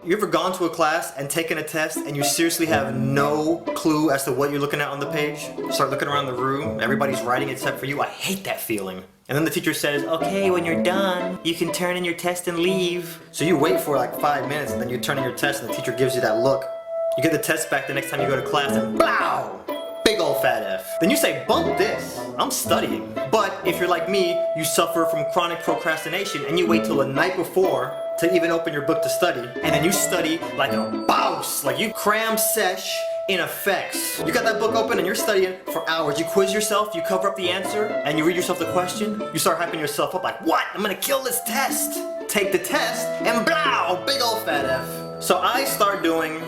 You ever gone to a class and taken a test and you seriously have no clue as to what you're looking at on the page? You start looking around the room, everybody's writing except for you. I hate that feeling. And then the teacher says, okay, when you're done, you can turn in your test and leave. So you wait for like 5 minutes and then you turn in your test and the teacher gives you that look. You get the test back the next time you go to class and blow! Big ol' fat F. Then you say, bump this, I'm studying. But if you're like me, you suffer from chronic procrastination and you wait till the night before to even open your book to study, and then you study like a boss, like you cram sesh in effects. You got that book open and you're studying for hours. You quiz yourself, you cover up the answer, and you read yourself the question. You start hyping yourself up like, what? I'm gonna kill this test. Take the test and blow, big ol' fat F. So I start doing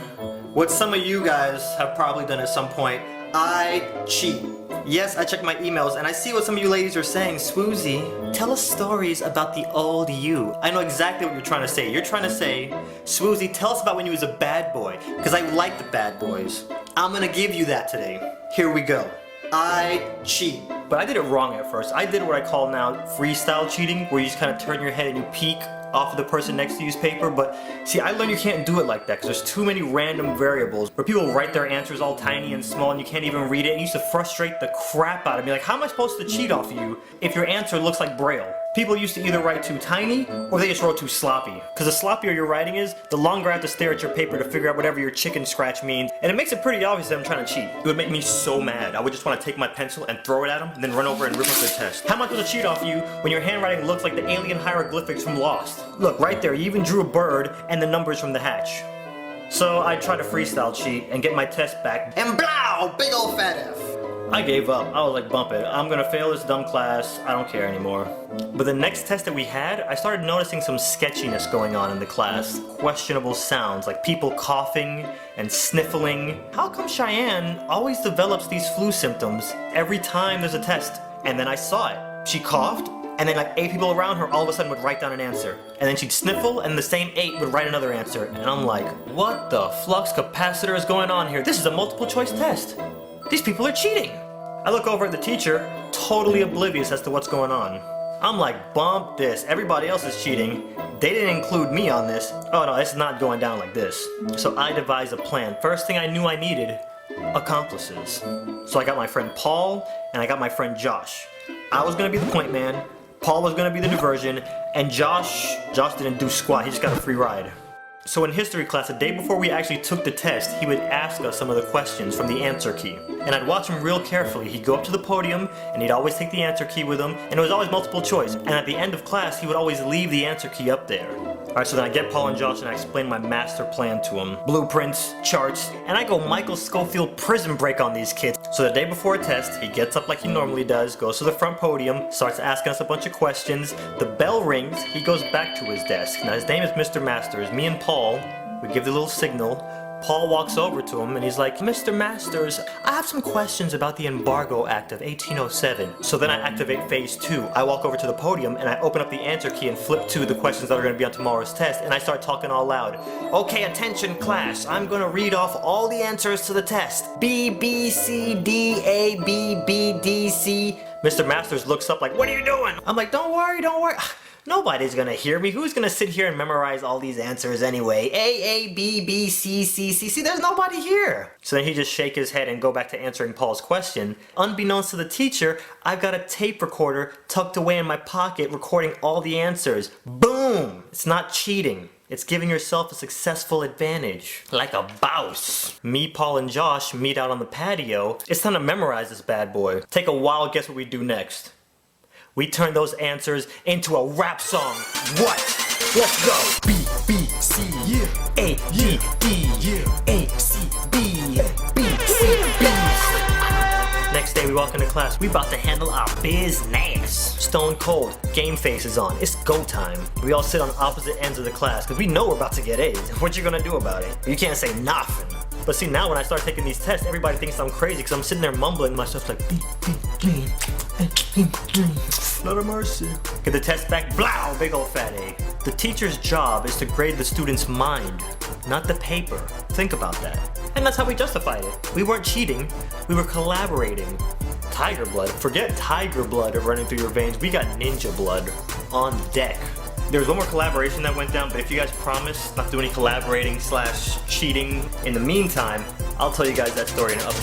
what some of you guys have probably done at some point. I cheat. Yes, I check my emails and I see what some of you ladies are saying. Swoozie, tell us stories about the old you. I know exactly what you're trying to say. You're trying to say, Swoozie, tell us about when you was a bad boy, because I like the bad boys. I'm gonna give you that today. Here we go. I cheat. But I did it wrong at first. I did what I call now freestyle cheating, where you just kind of turn your head and you peek off of the person next to you's paper. But see, I learned you can't do it like that because there's too many random variables where people write their answers all tiny and small and you can't even read it. It used to frustrate the crap out of me. Like, how am I supposed to cheat off of you if your answer looks like Braille? People used to either write too tiny or they just wrote too sloppy. Because the sloppier your writing is, the longer I have to stare at your paper to figure out whatever your chicken scratch means. And it makes it pretty obvious that I'm trying to cheat. It would make me so mad. I would just want to take my pencil and throw it at them and then run over and rip up their test. How am I supposed to cheat off you when your handwriting looks like the alien hieroglyphics from Lost? Look, right there, you even drew a bird and the numbers from the hatch. So I try to freestyle cheat and get my test back and blow, big ol' fat F. I gave up. I was like, bump it. I'm gonna fail this dumb class. I don't care anymore. But the next test that we had, I started noticing some sketchiness going on in the class. Questionable sounds, like people coughing and sniffling. How come Cheyenne always develops these flu symptoms every time there's a test? And then I saw it. She coughed, and then like 8 people around her all of a sudden would write down an answer. And then she'd sniffle, and the same 8 would write another answer. And I'm like, what the flux capacitor is going on here? This is a multiple choice test. These people are cheating. I look over at the teacher, totally oblivious as to what's going on. I'm like, bump this. Everybody else is cheating. They didn't include me on this. Oh no, it's not going down like this. So I devised a plan. First thing I knew I needed, accomplices. So I got my friend Paul, and I got my friend Josh. I was gonna be the point man, Paul was gonna be the diversion, and Josh didn't do squat, he just got a free ride. So in history class, the day before we actually took the test, he would ask us some of the questions from the answer key. And I'd watch him real carefully. He'd go up to the podium, and he'd always take the answer key with him, and it was always multiple choice. And at the end of class, he would always leave the answer key up there. Alright, so then I get Paul and Josh and I explain my master plan to them. Blueprints, charts, and I go Michael Scofield Prison Break on these kids. So the day before a test, he gets up like he normally does, goes to the front podium, starts asking us a bunch of questions. The bell rings, he goes back to his desk. Now his name is Mr. Masters. Me and Paul, we give the little signal. Paul walks over to him and he's like, Mr. Masters, I have some questions about the Embargo Act of 1807. So then I activate phase 2. I walk over to the podium and I open up the answer key and flip to the questions that are going to be on tomorrow's test, and I start talking all loud. Okay, attention class, I'm going to read off all the answers to the test. B, B, C, D, A, B, B, D, C. Mr. Masters looks up like, what are you doing? I'm like, don't worry. Nobody's gonna hear me. Who's gonna sit here and memorize all these answers anyway? A, B, B, C, C, C, C. There's nobody here. So then he just shake his head and go back to answering Paul's question. Unbeknownst to the teacher, I've got a tape recorder tucked away in my pocket recording all the answers. Boom! It's not cheating. It's giving yourself a successful advantage. Like a boss. Me, Paul, and Josh meet out on the patio. It's time to memorize this bad boy. Take a wild guess what we do next. We turn those answers into a rap song. What? Let's go. B, B, C, yeah. A, G, D, yeah. A, C, B, B, C, B. Next day we walk into class. We about to handle our business. Stone cold. Game face is on. It's go time. We all sit on opposite ends of the class because we know we're about to get A's. What you gonna do about it? You can't say nothing. But see, now when I start taking these tests, everybody thinks I'm crazy because I'm sitting there mumbling myself like, Lord of mercy. Get the test back, blow, big ol' fat A. The teacher's job is to grade the student's mind, not the paper. Think about that. And that's how we justified it. We weren't cheating, we were collaborating. Tiger blood, forget tiger blood running through your veins, we got ninja blood on deck. There was one more collaboration that went down, but if you guys promise not to do any collaborating / cheating in the meantime, I'll tell you guys that story in an upcoming